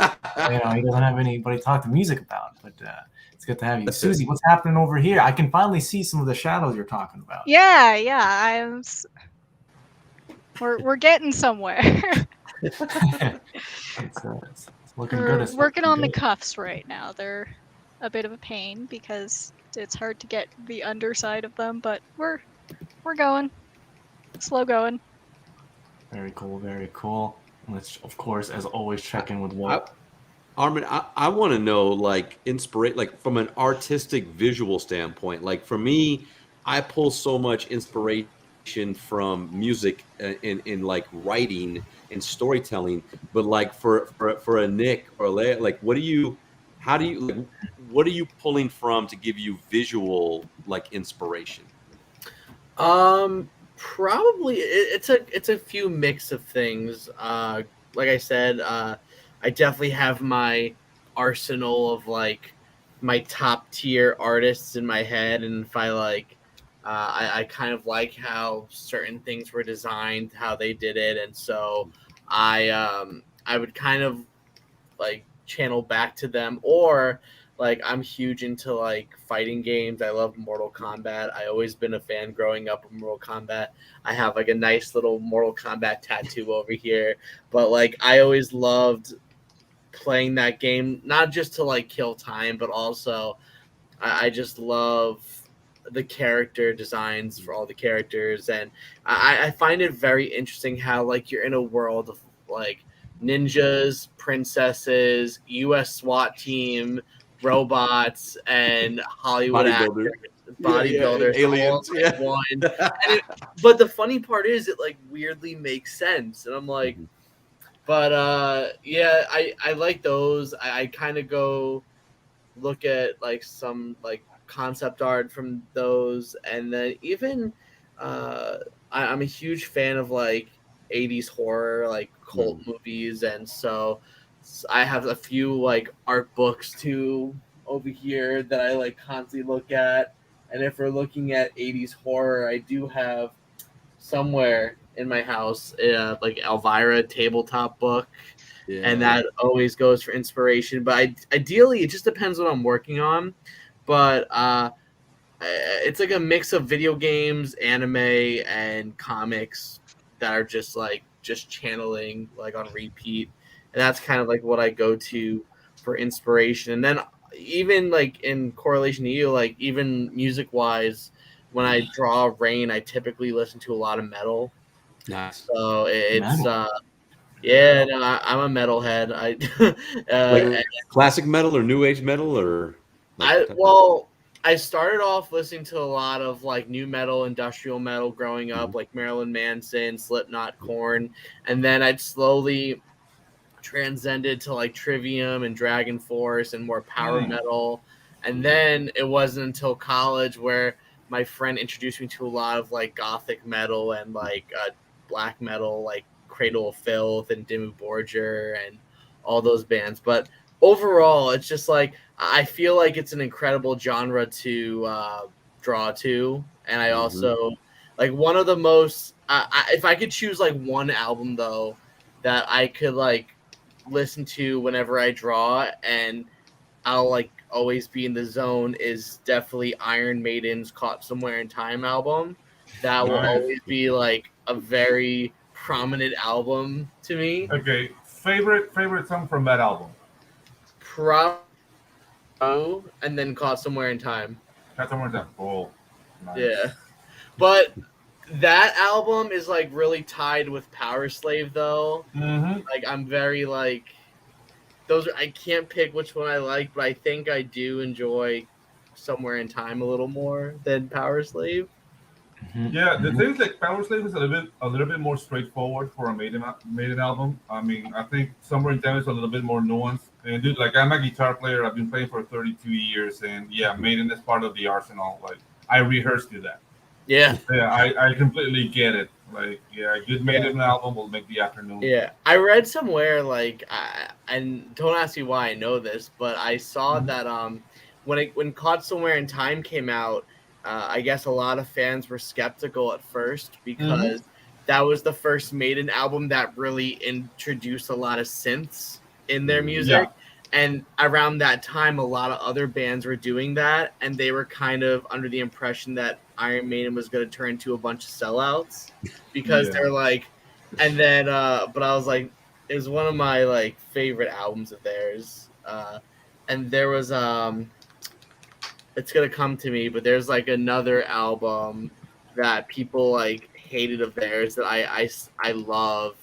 doesn't have anybody to talk to music about. But it's good to have you, Susie. What's happening over here? I can finally see some of the shadows you're talking about. Yeah. We're getting somewhere. It's looking good. We're working on the cuffs right now. They're a bit of a pain because it's hard to get the underside of them, but we're going. Slow going. Very cool. Let's, of course, as always, check in with what. Armin, I want to know, like, like from an artistic visual standpoint. Like for me, I pull so much inspiration from music in like writing and storytelling. But like for a Nick or a Leia, like what are you pulling from to give you visual like inspiration? Probably it's a few mix of things. Like I said, I definitely have my arsenal of like my top tier artists in my head, and if I like, I kind of like how certain things were designed, how they did it, and so I would kind of like channel back to them, or like I'm huge into like fighting games. I love Mortal Kombat. I always been a fan growing up of Mortal Kombat. I have like a nice little Mortal Kombat tattoo over here, but like I always loved playing that game, not just to like kill time, but also I just love the character designs for all the characters, and I find it very interesting how like you're in a world of like ninjas, princesses, U.S. SWAT team, robots, and Hollywood bodybuilders, aliens, but the funny part is it like weirdly makes sense, and I'm like, but I like those. I kind of go look at like some like concept art from those, and then even I'm a huge fan of like 80s horror, like cult movies, and so I have a few like art books too over here that I like constantly look at. And if we're looking at 80s horror, I do have somewhere in my house like Elvira tabletop book, and that always goes for inspiration. But ideally, it just depends what I'm working on. but it's like a mix of video games, anime, and comics that are just channeling like on repeat, and that's kind of like what I go to for inspiration. And then even like in correlation to you, like even music wise, when I draw rain, I typically listen to a lot of metal. Nice. So it's Metal. yeah, no, I'm a metalhead. Like classic metal or new age metal or like I started off listening to a lot of like new metal, industrial metal growing up, like Marilyn Manson, Slipknot, Korn, and then I'd slowly transcended to like Trivium and Dragon Force and more power metal. And then it wasn't until college where my friend introduced me to a lot of like gothic metal and like black metal, like Cradle of Filth and Dimmu Borgir and all those bands. But overall, it's just like I feel like it's an incredible genre to draw to, and I also like one of the most. If I could choose like one album though that I could like listen to whenever I draw and I'll like always be in the zone is definitely Iron Maiden's Caught Somewhere in Time album. That will always be like a very prominent album to me. Okay, favorite song from that album? And then Caught Somewhere in Time. Caught Somewhere in Time. Oh, nice. Yeah. But that album is like really tied with Power Slave though. Like I'm very like I can't pick which one I like, but I think I do enjoy Somewhere in Time a little more than Power Slave. Yeah, the thing is like Power Slave is a little bit more straightforward for a Maiden album. I mean, I think Somewhere in Time is a little bit more nuanced. And dude, like I'm a guitar player. I've been playing for 32 years, and yeah, Maiden is part of the arsenal. Like I rehearsed to that. Yeah, I completely get it. Like, yeah, a good Maiden album will make the afternoon. Yeah, I read somewhere like, and don't ask me why I know this, but I saw that when Caught Somewhere in Time came out, I guess a lot of fans were skeptical at first because that was the first Maiden album that really introduced a lot of synths in their music. And around that time, a lot of other bands were doing that, and they were kind of under the impression that Iron Maiden was going to turn into a bunch of sellouts because they're like, and then, but I was like, it was one of my like favorite albums of theirs. And there was, it's going to come to me, but there's like another album that people like hated of theirs that I love.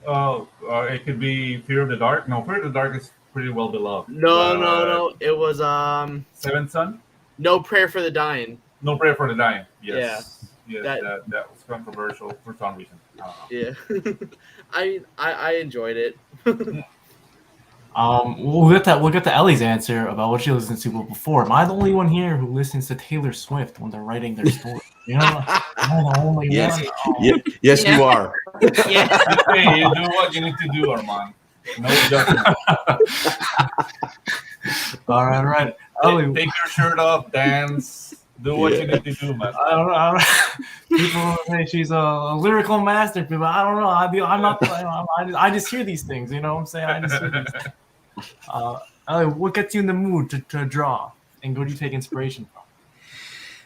It could be Fear of the Dark. No, Fear of the Dark is pretty well beloved. No. It was Seventh Son. No Prayer for the Dying. No Prayer for the Dying. Yes. Yeah. Yes, that was controversial for some reason. Yeah. I enjoyed it. We'll get to Ellie's answer about what she listens to before. Am I the only one here who listens to Taylor Swift when they're writing their story? You know, am I the only one? Yes, you are. Yeah. Hey, you do what you need to do, Armand. No judgment. All right. Ellie, take your shirt off, dance, do what you need to do, man. I don't know. People say she's a lyrical masterpiece, but I don't know. I'm not. I just hear these things. You know what I'm saying? I just hear these things. Ellie, what gets you in the mood to draw, and where do you take inspiration from?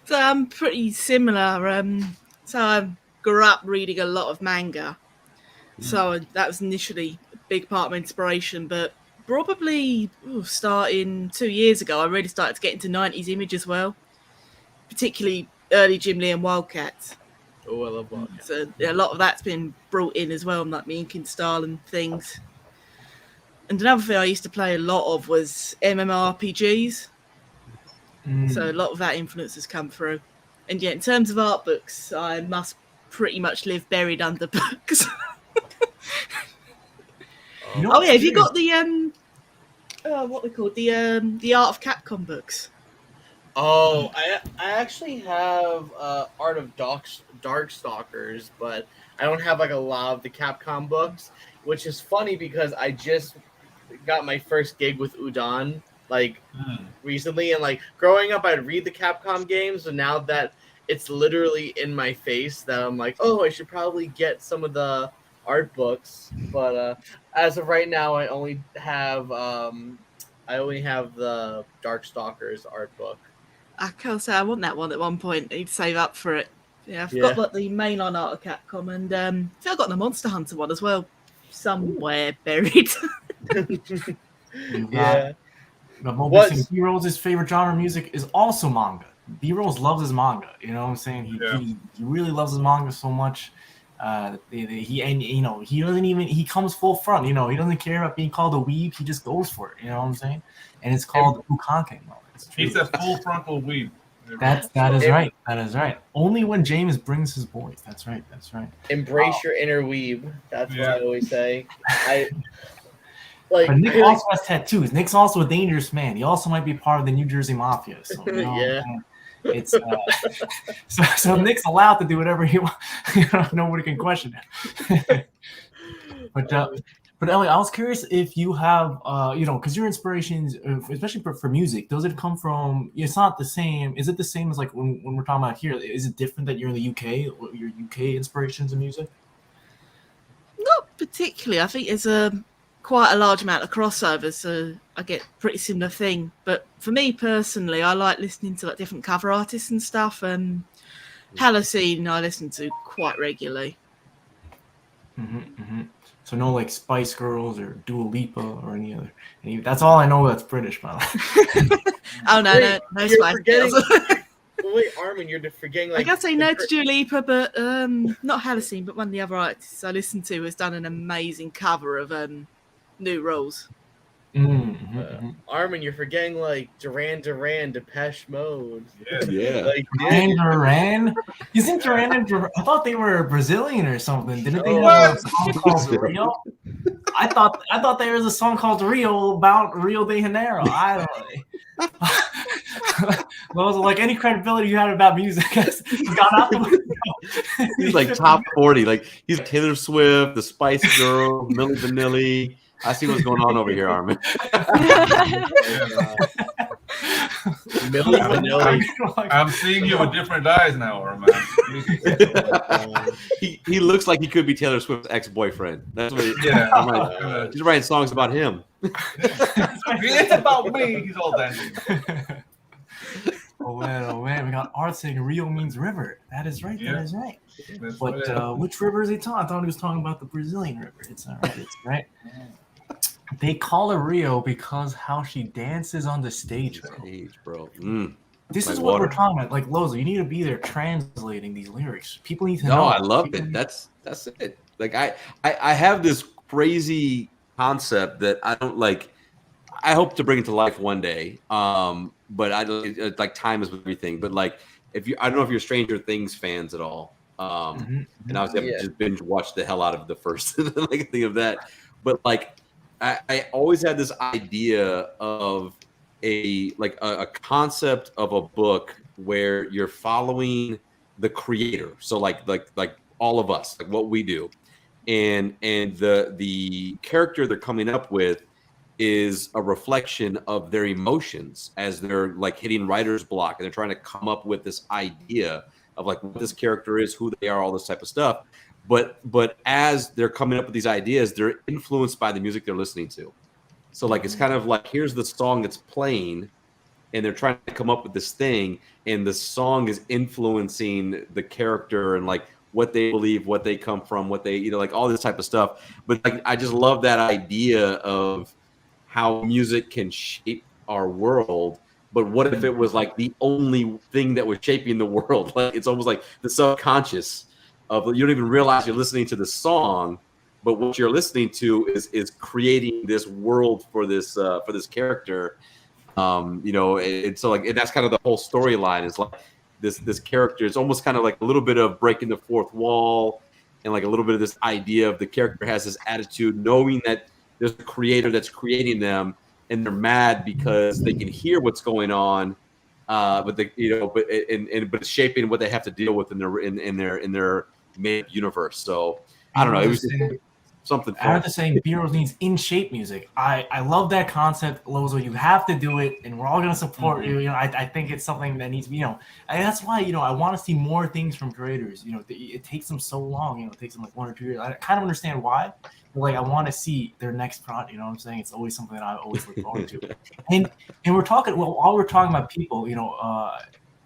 So I'm pretty similar. So I grew up reading a lot of manga. So that was initially a big part of my inspiration, but probably starting 2 years ago, I really started to get into 90s image as well, particularly early Jim Lee and Wildcats. Oh, I love Wildcats. So a lot of that's been brought in as well, like my inking style and things. And another thing I used to play a lot of was MMORPGs. So a lot of that influence has come through. And yeah, in terms of art books, I must pretty much live buried under books. Have you got the what they called the Art of Capcom books? Oh, I actually have Art of Darkstalkers, but I don't have like a lot of the Capcom books, which is funny because I just got my first gig with Udon like recently, and like growing up I'd read the Capcom games, and now that it's literally in my face that I'm like, oh, I should probably get some of the art books, but as of right now I only have I only have the Darkstalkers art book. I can't say I want that one at one point. I need to save up for it. Yeah, I've Yeah. got like the mainline art of Capcom, and I think I've got the Monster Hunter one as well, somewhere buried. Yeah. Moby B-Roll's favorite genre of music is also manga. B-Rolls loves his manga. You know what I'm saying? He really loves his manga so much. He doesn't even, he comes full front. You know, he doesn't care about being called a weeb. He just goes for it. You know what I'm saying? And it's called Bukanke. He's a full frontal weeb. That is right. That is right. Only when James brings his boys. That's right. That's right. Embrace your inner weeb. That's what I always say. But Nick also has tattoos. Nick's also a dangerous man. He also might be part of the New Jersey Mafia. So, you know, yeah. It's so Nick's allowed to do whatever he wants. Nobody can question it. But Ellie, I was curious if you have, because your inspirations, especially for music, does it come from? It's not the same. Is it the same as like when we're talking about here? Is it different that you're in the UK? Or your UK inspirations in music? Not particularly. I think there's quite a large amount of crossovers, so I get pretty similar thing. But for me personally, I like listening to like different cover artists and stuff. Halocene I listen to quite regularly. So no like Spice Girls or Dua Lipa or any other. That's all I know that's British, by the way. Oh no Spice Girls. Wait, Armin, you're forgetting like. I gotta say no to Dua Lipa, but not Halocene, but one of the other artists I listened to has done an amazing cover of New Rules. Armin, you're forgetting like Duran Duran, Depeche Mode. Yeah. Like, Duran? Isn't Duran I thought they were Brazilian or something. Didn't they have a song called Rio? I thought there was a song called Rio about Rio de Janeiro. I don't know. Well, like any credibility you had about music has gone out the window. He's like top 40. Like he's Taylor Swift, the Spice Girl, Milli Vanilli. I see what's going on over here, Armin. I'm seeing you with different eyes now, Armin. He looks like he could be Taylor Swift's ex-boyfriend. That's what he's writing songs about him. It's about me. He's all dancing. Oh man, we got Art saying Rio means river. That is right. That is right. But which river is he talking? I thought he was talking about the Brazilian river. It's all right. It's right. They call her Rio because how she dances on the stage, bro. This is what we're talking about. Like Lozo, you need to be there translating these lyrics. People need to know. No, I love it. That's it. Like I have this crazy concept that I don't like. I hope to bring it to life one day. But like time is with everything. But like I don't know if you're Stranger Things fans at all. And obviously I've just binge watched the hell out of the first like thing of that. But like I always had this idea of a concept of a book where you're following the creator. So like all of us, like what we do, and the character they're coming up with is a reflection of their emotions as they're like hitting writer's block and they're trying to come up with this idea of like what this character is, who they are, all this type of stuff. But as they're coming up with these ideas, they're influenced by the music they're listening to. So like it's kind of like here's the song that's playing, and they're trying to come up with this thing, and the song is influencing the character and like what they believe, what they come from, what they like all this type of stuff. But like I just love that idea of how music can shape our world. But what if it was like the only thing that was shaping the world? Like it's almost like the subconscious of you don't even realize you're listening to the song, but what you're listening to is creating this world for this character. And so like and that's kind of the whole storyline is like this character is almost kind of like a little bit of breaking the fourth wall and like a little bit of this idea of the character has this attitude knowing that there's a creator that's creating them and they're mad because they can hear what's going on, but it's shaping what they have to deal with in their made universe. So I don't know. It was something Aren't fun. the saying B-Rose needs in shape music. I love that concept, Lozo. You have to do it, and we're all gonna support you. You know, I think it's something that needs to be, and that's why, I want to see more things from creators. It takes them so long. It takes them like 1 or 2 years. I kind of understand why, but like I want to see their next project. You know what I'm saying? It's always something that I always look forward to. And we're talking, while we're talking about people,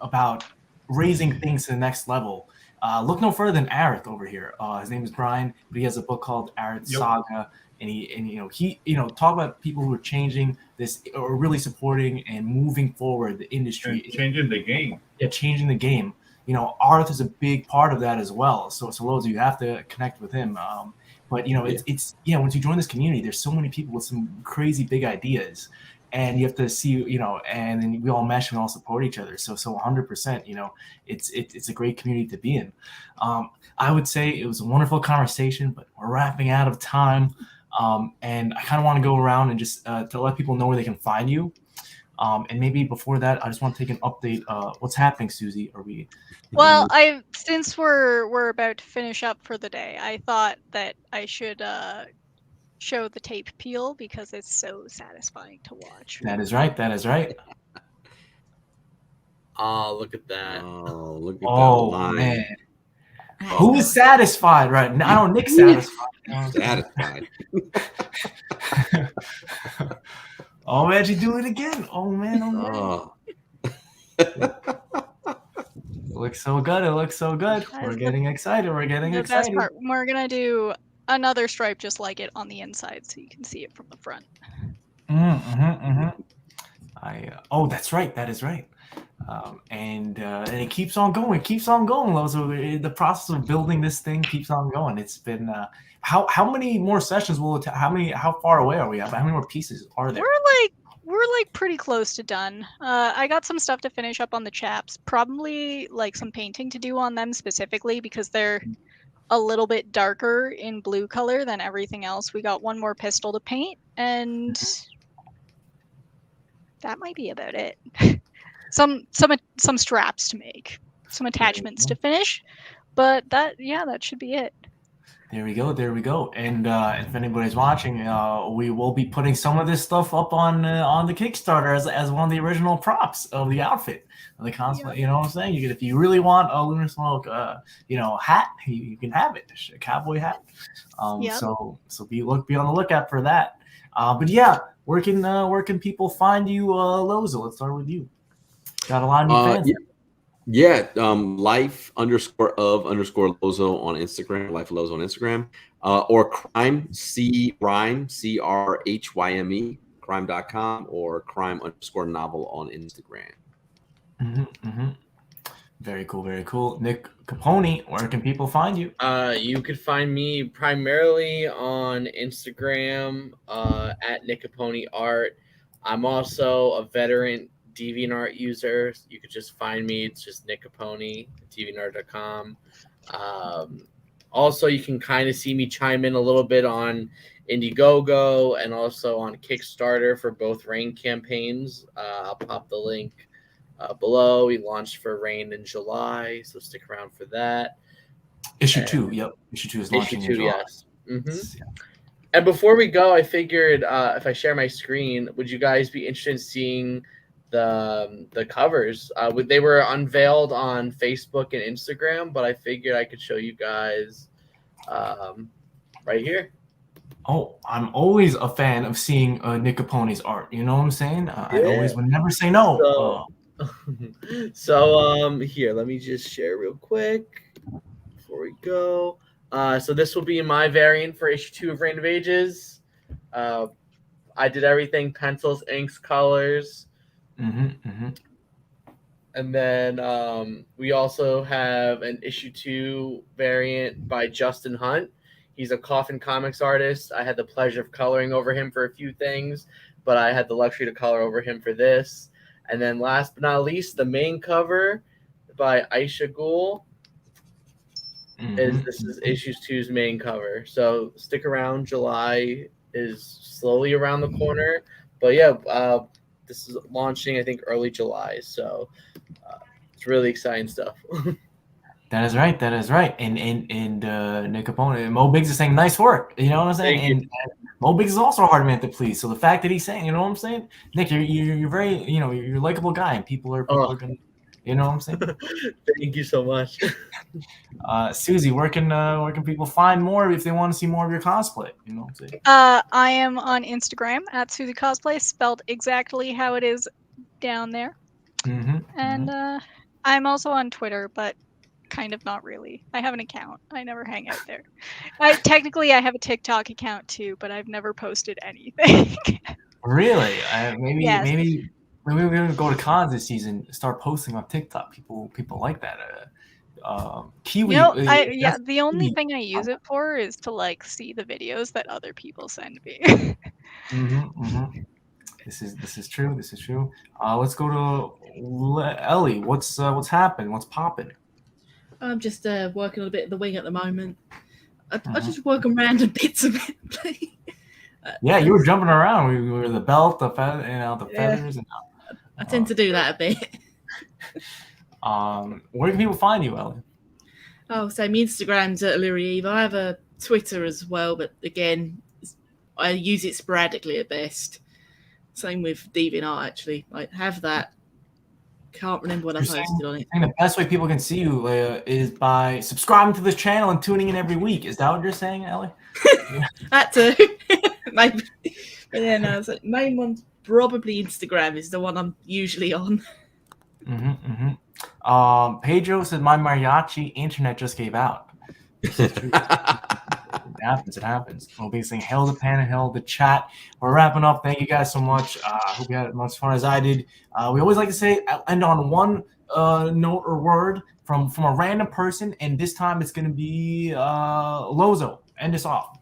about raising things to the next level. Look no further than Aerith over here. His name is Brian, but he has a book called Aerith Saga, and he talk about people who are changing this, or really supporting and moving forward the industry, and changing the game. Yeah, changing the game. Aerith is a big part of that as well. So Lozo, you have to connect with him. But it's once you join this community, there's so many people with some crazy big ideas. And you have to see, and then we all mesh and all support each other. So 100%, it's a great community to be in. I would say it was a wonderful conversation, but we're wrapping out of time. And I kind of want to go around and just to let people know where they can find you. And maybe before that, I just want to take an update. What's happening, Susie? Well, since we're about to finish up for the day, I thought that I should show the tape peel because it's so satisfying to watch. That is right. Oh, look at that. Oh, look at that line. Man. Who is satisfied right now? I don't Nick's satisfied. Satisfied. Oh, man, you do it again. Oh, man. It looks so good. We're getting excited. The best part, we're going to do another stripe just like it on the inside so you can see it from the front. Oh, that's right. That is right. And it keeps on going, Lozo. The process of building this thing keeps on going. It's been how many more sessions will it how far away are we at? How many more pieces are there? We're like pretty close to done. I got some stuff to finish up on the chaps, probably like some painting to do on them specifically because they're a little bit darker in blue color than everything else. We got one more pistol to paint, and that might be about it. Some straps to make, some attachments to finish, but that should be it. There we go. And if anybody's watching, we will be putting some of this stuff up on the Kickstarter as one of the original props of the outfit, of the cosplay. You know what I'm saying? If you really want a Lunar Smoke, hat, you can have it, a cowboy hat. So be on the lookout for that. But yeah, where can people find you, Lozo? Let's start with you. Got a lot of new fans. Yeah, life_of_Lozo on Instagram, life Lozo on Instagram, or crime, CRHYME, crime.com, or crime_novel on Instagram. Very cool. Nick Caponi, where can people find you? You could find me primarily on Instagram at Nick Caponi Art. I'm also a veteran DeviantArt user. You could just find me. It's just Nick Caponi, DeviantArt.com. Also, you can kind of see me chime in a little bit on Indiegogo and also on Kickstarter for both Rain campaigns. I'll pop the link below. We launched for Rain in July, so stick around for that. Issue 2, yep. Issue 2 is launching in July. Yes. Yeah. And before we go, I figured if I share my screen, would you guys be interested in seeing the covers? They were unveiled on Facebook and Instagram, but I figured I could show you guys right here. Oh, I'm always a fan of seeing Nick Caponi's art. You know what I'm saying? I always would never say no. So here, let me just share real quick before we go. So this will be my variant for issue 2 of Reign of Ages. I did everything: pencils, inks, colors. And then we also have an issue 2 variant by Justin Hunt. He's a Coffin Comics artist. I had the pleasure of coloring over him for a few things, but I had the luxury to color over him for this. And then last but not least, the main cover by Aisha Ghul. This is issue 2's main cover. So stick around. July is slowly around the corner. But yeah, this is launching, I think, early July. So it's really exciting stuff. That is right. That is right. And Nick Caponi, Mo Biggs is saying nice work. You know what I'm saying? And Mo Biggs is also a hard man to please. So the fact that he's saying, you know what I'm saying, Nick, you're very, you're a likable guy, and people are gonna, you know what I'm saying. Thank you so much. Susie, where can people find more if they want to see more of your cosplay? You know what I'm saying? I am on Instagram at Susie Cosplay, spelled exactly how it is down there. And I'm also on Twitter, but kind of not really. I have an account. I never hang out there. I have a TikTok account too, but I've never posted anything. Really? Maybe Yes. maybe we're gonna go to cons this season. Start posting on TikTok. People like that. Kiwi. The only thing I use it for is to like see the videos that other people send me. This is true. This is true. Let's go to Ellie. What's happened? What's popping? I'm just working on a bit of the wing at the moment. I just work on random bits of it. Yeah, you were jumping around. We were the belt, the feathers. And, I tend to do that a bit. Where can people find you, Ellie? Oh, so my Instagram's at Eve. I have a Twitter as well, but again, I use it sporadically at best. Same with DeviantArt, actually. I have that. Can't remember what I posted on it. I think the best way people can see you is by subscribing to this channel and tuning in every week. Is that what you're saying, Ellie? That too. Maybe. But yeah, no, so main one probably Instagram is the one I'm usually on. Pedro said my mariachi internet just gave out. It happens. We'll be saying hail the pan and hail the chat. We're wrapping up. Thank you guys so much. I hope you had as much fun as I did. We always like to say end on one note or word from a random person, and this time it's going to be Lozo. End us off.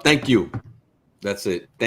Thank you. That's it. Thank you.